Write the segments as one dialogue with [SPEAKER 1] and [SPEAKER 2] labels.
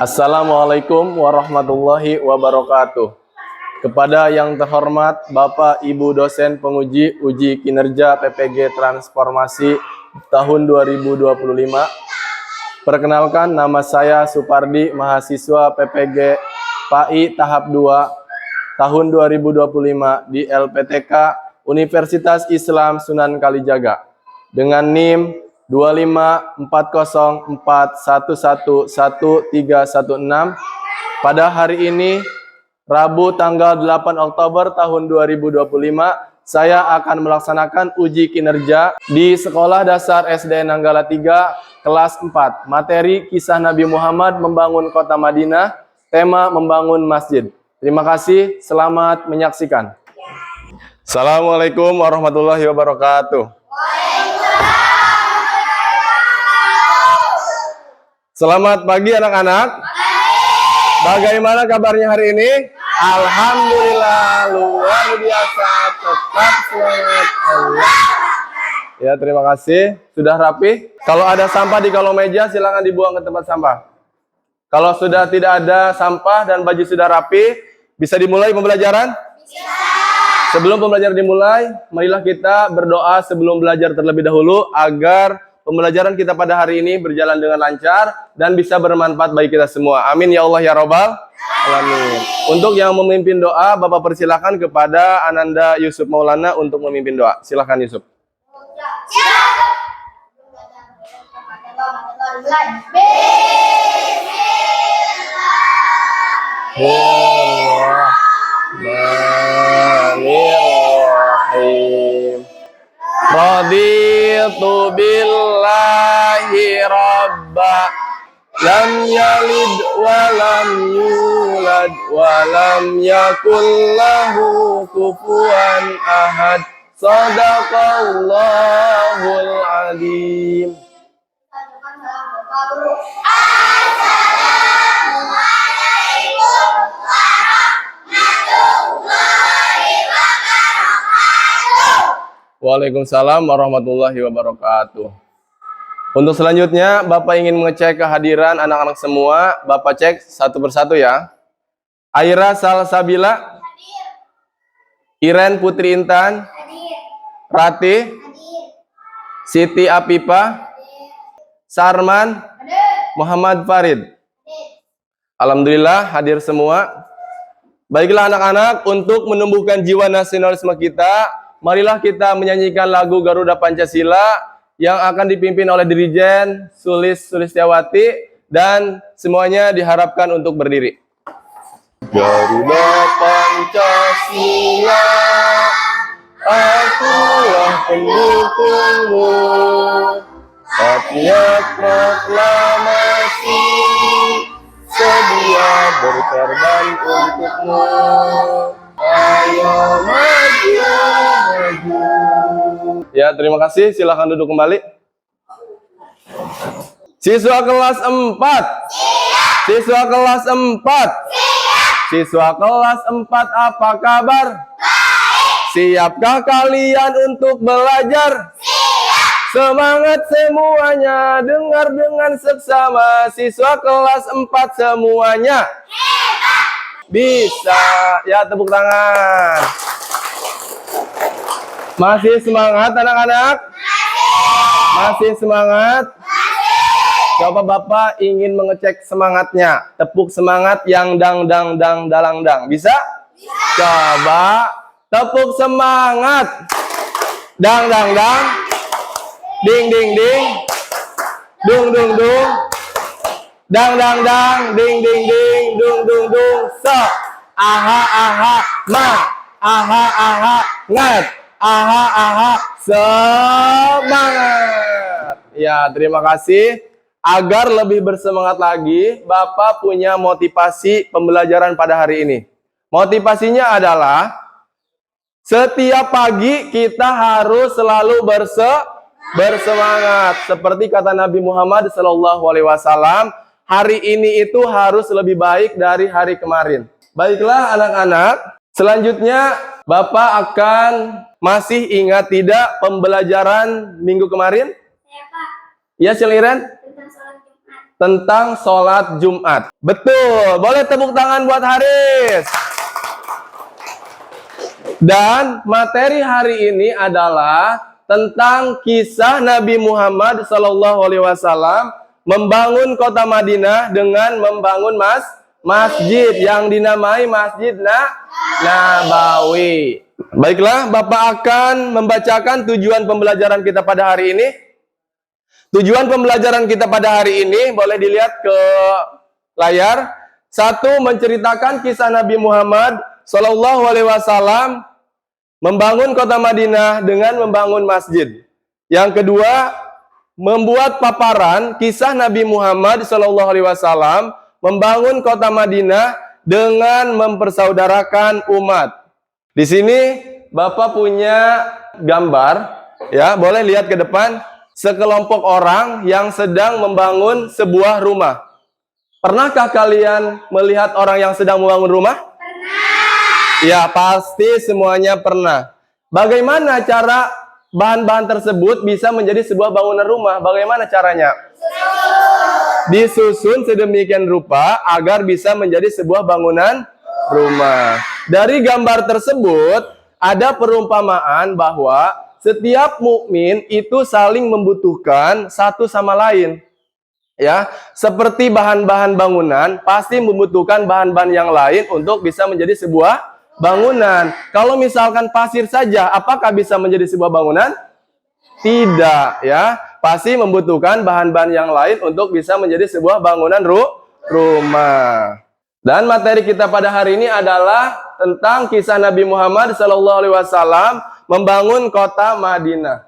[SPEAKER 1] Assalamualaikum warahmatullahi wabarakatuh. Kepada yang terhormat Bapak Ibu dosen penguji uji kinerja PPG Transformasi tahun 2025. Perkenalkan, nama saya Supardi, mahasiswa PPG PAI tahap 2 tahun 2025 di LPTK Universitas Islam Sunan Kalijaga dengan NIM 25404111316. Pada hari ini, Rabu tanggal 8 Oktober tahun 2025, saya akan melaksanakan uji kinerja di Sekolah Dasar SD Nanggala 3 kelas 4. Materi Kisah Nabi Muhammad membangun Kota Madinah, tema membangun masjid. Terima kasih, selamat menyaksikan. Assalamualaikum warahmatullahi wabarakatuh. Selamat pagi anak-anak. Bagaimana kabarnya hari ini? Alhamdulillah, luar biasa, tetap semangat Allah. Ya, terima kasih. Sudah rapi? Kalau ada sampah di kolong meja, silakan dibuang ke tempat sampah. Kalau sudah tidak ada sampah dan baju sudah rapi, bisa dimulai pembelajaran? Sebelum pembelajaran dimulai, marilah kita berdoa sebelum belajar terlebih dahulu agar pembelajaran kita pada hari ini berjalan dengan lancar dan bisa bermanfaat bagi kita semua. Amin ya Allah ya Rabbal alamin. Untuk yang memimpin doa, Bapak persilakan kepada Ananda Yusuf Maulana untuk memimpin doa. Silakan Yusuf. Bismillahirrahmanirrahim. Raditu billahi rabba, lam yalid wa lam yulad wa lam yakul lahu kufuwan ahad. Shadaqallahul azim. Waalaikumsalam warahmatullahi wabarakatuh. Untuk selanjutnya, Bapak ingin mengecek kehadiran anak-anak semua. Bapak cek satu persatu ya. Aira Salsabila, hadir. Iren Putri Intan, hadir. Rati, hadir. Siti Apipa, hadir. Sarman, hadir. Muhammad Farid, hadir. Alhamdulillah hadir semua. Baiklah anak-anak, untuk menumbuhkan jiwa nasionalisme kita, marilah kita menyanyikan lagu Garuda Pancasila yang akan dipimpin oleh Dirijen Sulistiawati, dan semuanya diharapkan untuk berdiri. Garuda Pancasila, akulah pendukungmu, rakyat proklamasi, sedia berkorban untukmu. Ayo maju, maju. Ya, terima kasih. Silakan duduk kembali. Siswa kelas 4. Siap. Siswa kelas 4. Siap. Siswa kelas 4, apa kabar? Baik. Siapkah kalian untuk belajar? Siap. Semangat semuanya, dengar dengan seksama. Siswa kelas 4 semuanya. Bisa, ya tepuk tangan. Masih semangat anak-anak? Masih semangat? Coba Bapak ingin mengecek semangatnya. Tepuk semangat yang dang dang dang dalang dang. Bisa? Coba tepuk semangat. Dang dang dang. Ding ding ding. Dung dung dung. Dang dang dang, ding ding ding, dung dung dung, so, aha aha, ma, aha aha, ngat, aha aha, semangat. Ya, terima kasih. Agar lebih bersemangat lagi, Bapak punya motivasi pembelajaran pada hari ini. Motivasinya adalah setiap pagi kita harus selalu bersemangat. Seperti kata Nabi Muhammad SAW, hari ini itu harus lebih baik dari hari kemarin. Baiklah anak-anak, selanjutnya Bapak akan masih ingat tidak pembelajaran minggu kemarin? Ya Pak. Ya Siliran? Tentang sholat Jumat. tentang sholat Jumat. Betul, boleh tepuk tangan buat Haris. Dan materi hari ini adalah tentang kisah Nabi Muhammad SAW membangun kota Madinah dengan membangun masjid yang dinamai Masjid Nabawi. Baiklah, Bapak akan membacakan tujuan pembelajaran kita pada hari ini. Tujuan pembelajaran kita pada hari ini boleh dilihat ke layar. 1. Menceritakan kisah Nabi Muhammad SAW membangun kota Madinah dengan membangun masjid. Yang kedua, membuat paparan kisah Nabi Muhammad SAW membangun kota Madinah dengan mempersaudarakan umat. Di sini Bapak punya gambar, ya, boleh lihat ke depan. Sekelompok orang yang sedang membangun sebuah rumah. Pernahkah kalian melihat orang yang sedang membangun rumah? Pernah. Ya, pasti semuanya pernah. Bagaimana cara bahan-bahan tersebut bisa menjadi sebuah bangunan rumah? Bagaimana caranya? Disusun sedemikian rupa agar bisa menjadi sebuah bangunan rumah. Dari gambar tersebut ada perumpamaan bahwa setiap mukmin itu saling membutuhkan satu sama lain. Ya, seperti bahan-bahan bangunan pasti membutuhkan bahan-bahan yang lain untuk bisa menjadi sebuah bangunan. Kalau misalkan pasir saja, apakah bisa menjadi sebuah bangunan? Tidak, ya. Pasti membutuhkan bahan-bahan yang lain untuk bisa menjadi sebuah bangunan rumah. Dan materi kita pada hari ini adalah tentang kisah Nabi Muhammad SAW membangun kota Madinah.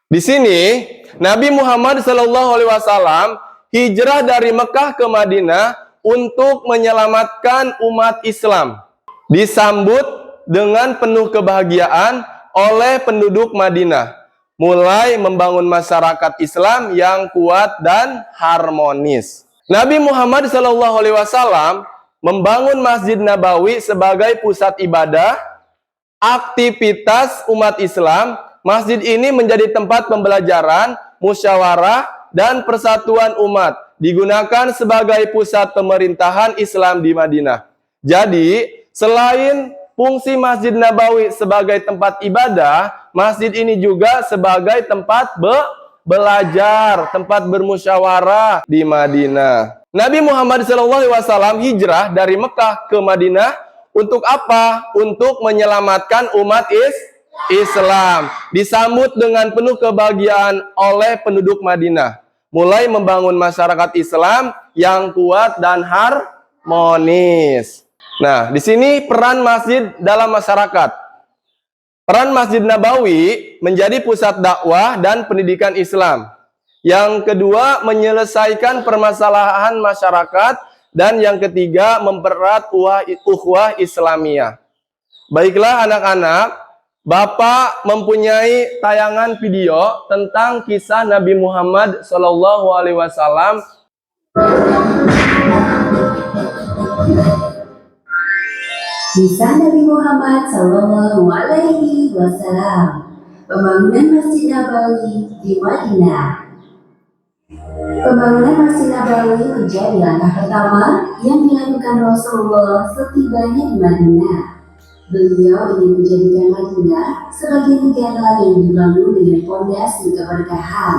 [SPEAKER 1] Di sini Nabi Muhammad SAW hijrah dari Mekah ke Madinah untuk menyelamatkan umat Islam. Disambut dengan penuh kebahagiaan oleh penduduk Madinah, mulai membangun masyarakat Islam yang kuat dan harmonis. Nabi Muhammad SAW membangun Masjid Nabawi sebagai pusat ibadah aktivitas umat Islam. Masjid ini menjadi tempat pembelajaran, musyawarah, dan persatuan umat. Digunakan sebagai pusat pemerintahan Islam di Madinah. Jadi, selain fungsi Masjid Nabawi sebagai tempat ibadah, masjid ini juga sebagai tempat belajar, tempat bermusyawarah di Madinah. Nabi Muhammad SAW hijrah dari Mekah ke Madinah untuk apa? Untuk menyelamatkan umat Islam. Disambut dengan penuh kebahagiaan oleh penduduk Madinah. Mulai membangun masyarakat Islam yang kuat dan harmonis. Nah, di sini peran masjid dalam masyarakat. Peran Masjid Nabawi menjadi pusat dakwah dan pendidikan Islam. Yang kedua, menyelesaikan permasalahan masyarakat. Dan yang ketiga, mempererat ukhuwah Islamiyah. Baiklah anak-anak, Bapak mempunyai tayangan video tentang kisah Nabi Muhammad SAW.
[SPEAKER 2] Kisah Nabi Muhammad SAW, pembangunan Masjid Nabawi di Madinah. Pembangunan Masjid Nabawi menjadi langkah pertama yang dilakukan Rasulullah setibanya di Madinah. Beliau ingin menjadikan Madinah sebagai negara yang dibangun dengan fondasi keberkahan.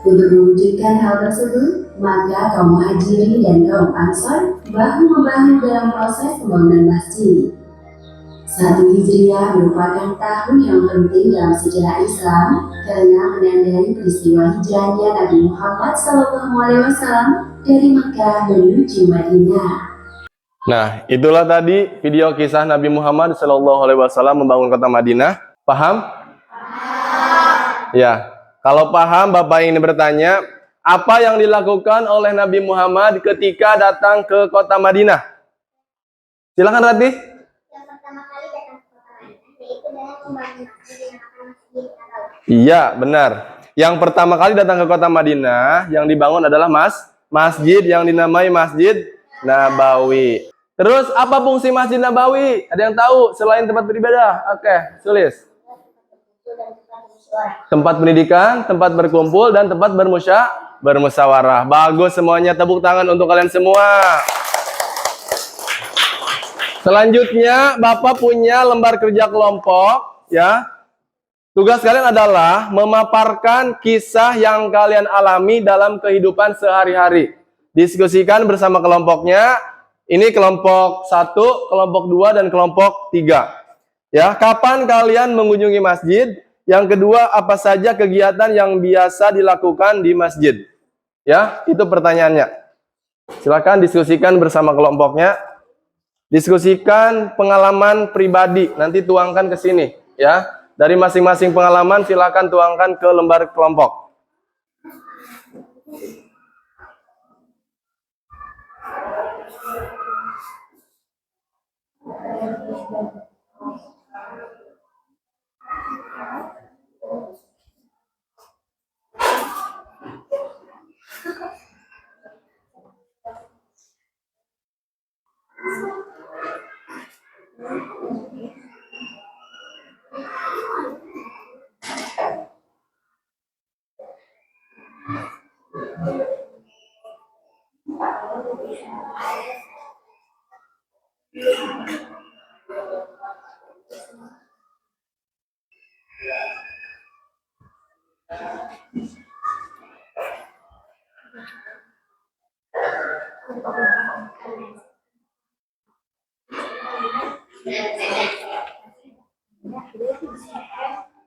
[SPEAKER 2] Untuk mewujudkan hal tersebut, maka kaum Muhajirin dan kaum Ansor bahu-membahu dalam proses pembangunan masjid. 1 Hijriah merupakan tahun yang penting dalam sejarah Islam karena menandai peristiwa hijrahnya Nabi Muhammad SAW dari Mekah menuju Madinah.
[SPEAKER 1] Nah, itulah tadi video kisah Nabi Muhammad SAW membangun kota Madinah. Paham? Ya, kalau paham, Bapak ingin bertanya, apa yang dilakukan oleh Nabi Muhammad ketika datang ke kota Madinah? Silakan Ratih. Iya, benar. Yang pertama kali datang ke kota Madinah, yang dibangun adalah masjid yang dinamai Masjid Nabawi. Terus apa fungsi Masjid Nabawi? Ada yang tahu selain tempat beribadah? Oke, tulis. Tempat pendidikan, tempat berkumpul, dan tempat bermusyawarah. Bagus semuanya, tepuk tangan untuk kalian semua. Selanjutnya, Bapak punya lembar kerja kelompok, ya. Tugas kalian adalah memaparkan kisah yang kalian alami dalam kehidupan sehari-hari. Diskusikan bersama kelompoknya. Ini kelompok 1, kelompok 2, dan kelompok 3. Ya, kapan kalian mengunjungi masjid? Yang kedua, apa saja kegiatan yang biasa dilakukan di masjid? Ya, itu pertanyaannya. Silakan diskusikan bersama kelompoknya. Diskusikan pengalaman pribadi, nanti tuangkan ke sini, ya. Dari masing-masing pengalaman silakan tuangkan ke lembar kelompok.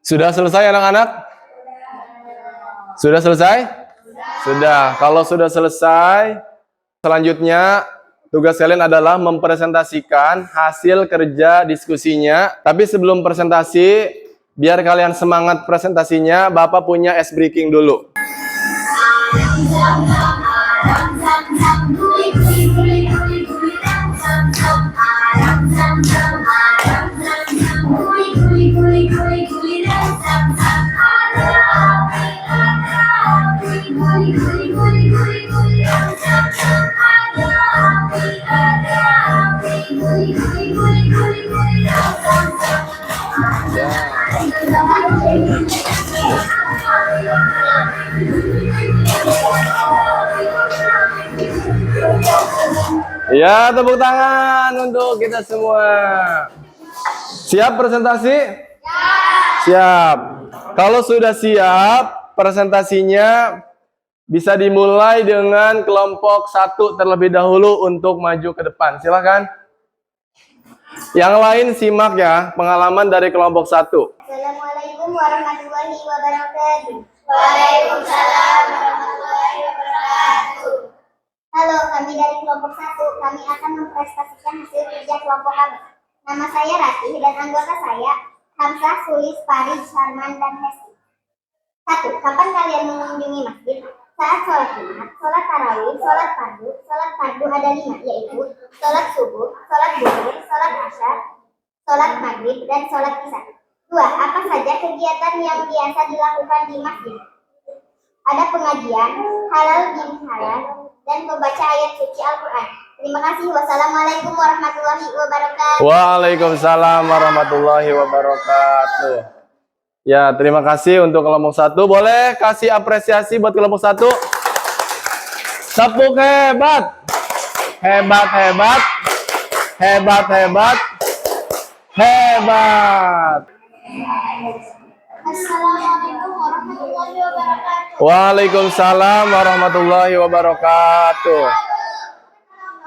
[SPEAKER 1] Sudah selesai anak-anak? Sudah selesai? Sudah. Kalau sudah selesai, selanjutnya tugas kalian adalah mempresentasikan hasil kerja diskusinya. Tapi sebelum presentasi, biar kalian semangat presentasinya, Bapak punya ice breaking dulu. Ya, tepuk tangan untuk kita semua. Siap presentasi? Siap. Kalau sudah siap, presentasinya bisa dimulai dengan kelompok 1 terlebih dahulu untuk maju ke depan. Silakan. Yang lain simak ya, pengalaman dari kelompok 1.
[SPEAKER 3] Assalamualaikum warahmatullahi wabarakatuh. Waalaikumsalam warahmatullahi wabarakatuh. Halo, kami dari kelompok 1. Kami akan mempresentasikan hasil kerja kelompok kami. Nama saya Ratih dan anggota saya Hamzah, Sulis, Farid, Sharman, dan Hesti. 1. Kapan kalian mengunjungi masjid? Saat sholat Jumat, sholat tarawih, sholat fardu ada 5, yaitu sholat subuh, sholat zuhur, sholat asyar, sholat maghrib, dan sholat isya. 2. Apa saja kegiatan yang biasa dilakukan di masjid? Ada pengajian, halal bin halal, dan membaca ayat suci Al-Quran. Terima kasih. Wassalamualaikum warahmatullahi wabarakatuh.
[SPEAKER 1] Waalaikumsalam warahmatullahi wabarakatuh. Ya, terima kasih untuk kelompok 1. Boleh kasih apresiasi buat kelompok 1? Tepuk hebat. Hebat, hebat. Hebat, hebat. Hebat.
[SPEAKER 3] Assalamualaikum warahmatullahi wabarakatuh.
[SPEAKER 1] Waalaikumsalam warahmatullahi wabarakatuh.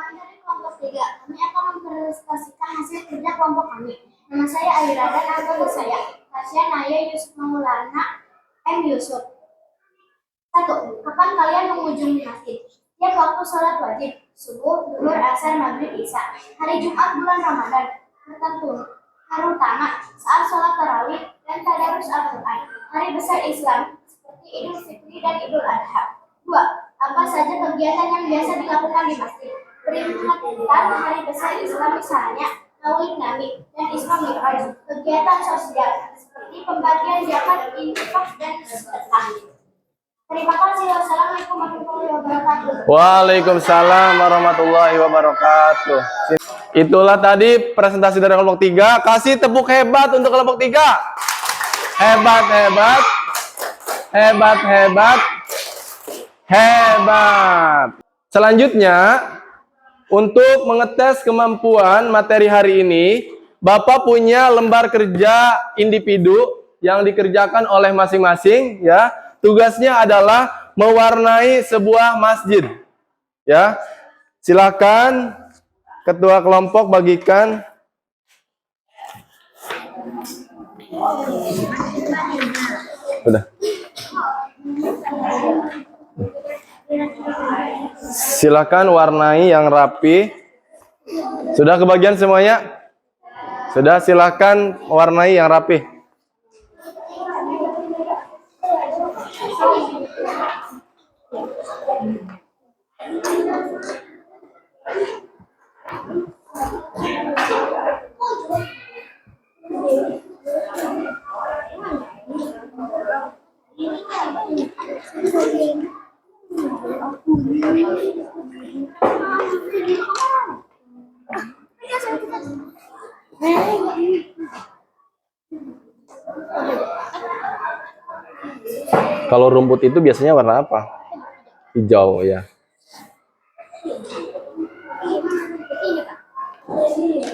[SPEAKER 3] Dari kelompok 3, kami akan mempresentasikan hasil kerja kelompok kami. Nama saya Aira dan anggota saya Tasya Naya Yusuf Maulana M. Yusuf. 1. Kapan kalian mengunjungi masjid? Tiap waktu sholat wajib, subuh, zuhur, asar, maghrib, isya. Hari Jumat bulan Ramadan, terutama saat sholat tarawih dan tadarus Al-Quran. Hari besar Islam seperti Idul Fitri dan Idul Adha. 2. Apa saja kegiatan yang biasa dilakukan di masjid? Peringatan hari besar Islam misalnya Maulid Nabi dan Isra Mi'raj. Kegiatan sosial seperti pembagian zakat, infak, dan sedekah. Terima kasih. Wassalamualaikum warahmatullahi wabarakatuh.
[SPEAKER 1] Waalaikumsalam warahmatullahi wabarakatuh. Itulah tadi presentasi dari kelompok 3. Kasih tepuk hebat untuk kelompok 3. Hebat, hebat. Hebat, hebat. Hebat. Selanjutnya, untuk mengetes kemampuan materi hari ini, Bapak punya lembar kerja individu yang dikerjakan oleh masing-masing ya. Tugasnya adalah mewarnai sebuah masjid. Ya. Silakan ketua kelompok bagikan. Udah. Silakan warnai yang rapi. Sudah kebagian semuanya? Sudah, silakan warnai yang rapi. Kalau rumput itu biasanya warna apa? Hijau ya.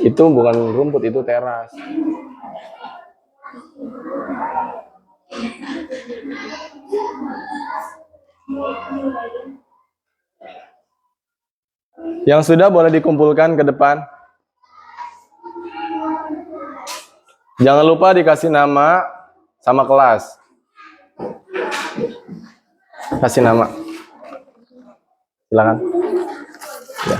[SPEAKER 1] Itu bukan rumput, itu teras. Yang sudah boleh dikumpulkan ke depan. Jangan lupa dikasih nama sama kelas. Kasih nama. Silakan. Ya.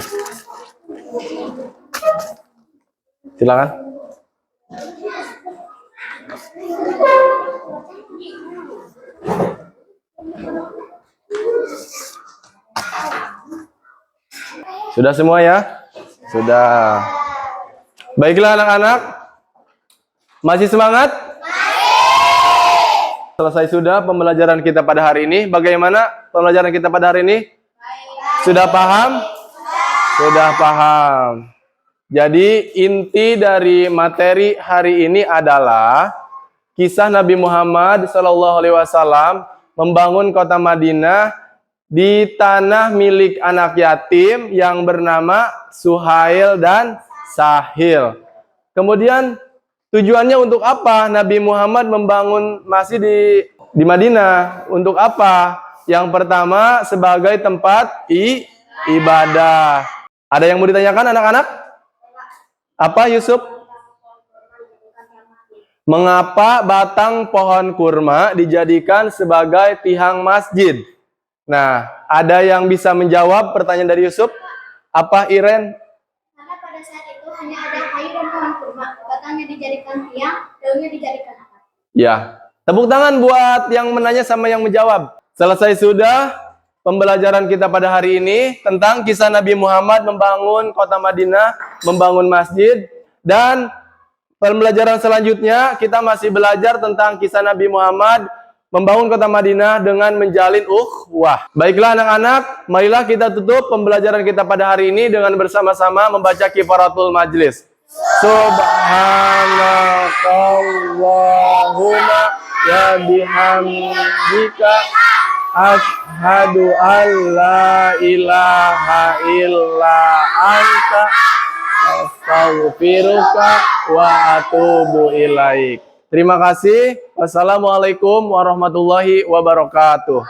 [SPEAKER 1] Silakan. Sudah semua ya? Sudah. Baiklah anak-anak. Masih semangat? Selesai sudah pembelajaran kita pada hari ini. Bagaimana pembelajaran kita pada hari ini? Sudah paham? Sudah paham. Jadi inti dari materi hari ini adalah kisah Nabi Muhammad SAW membangun kota Madinah di tanah milik anak yatim yang bernama Suhail dan Sahil. Kemudian tujuannya untuk apa Nabi Muhammad membangun masjid di Madinah? Untuk apa? Yang pertama sebagai tempat ibadah. Ada yang mau ditanyakan anak-anak? Apa Yusuf? Mengapa batang pohon kurma dijadikan sebagai tiang masjid? Nah, ada yang bisa menjawab pertanyaan dari Yusuf? Apa Iren?
[SPEAKER 3] Karena pada saat itu hanya ada kayu dan pohon kurma. Batangnya dijadikan tiang, daunnya dijadikan atap.
[SPEAKER 1] Ya, tepuk tangan buat yang menanya sama yang menjawab. Selesai sudah pembelajaran kita pada hari ini tentang kisah Nabi Muhammad membangun kota Madinah, membangun masjid. Dan pembelajaran selanjutnya kita masih belajar tentang kisah Nabi Muhammad membangun kota Madinah dengan menjalin ukhuwah. Baiklah anak-anak, marilah kita tutup pembelajaran kita pada hari ini dengan bersama-sama membaca kifaratul majlis. Subhanakallahumma wa bihamdika asyhadu an la ilaha illa anta astaghfiruka wa atubu ilaik. Terima kasih. Wassalamualaikum warahmatullahi wabarakatuh.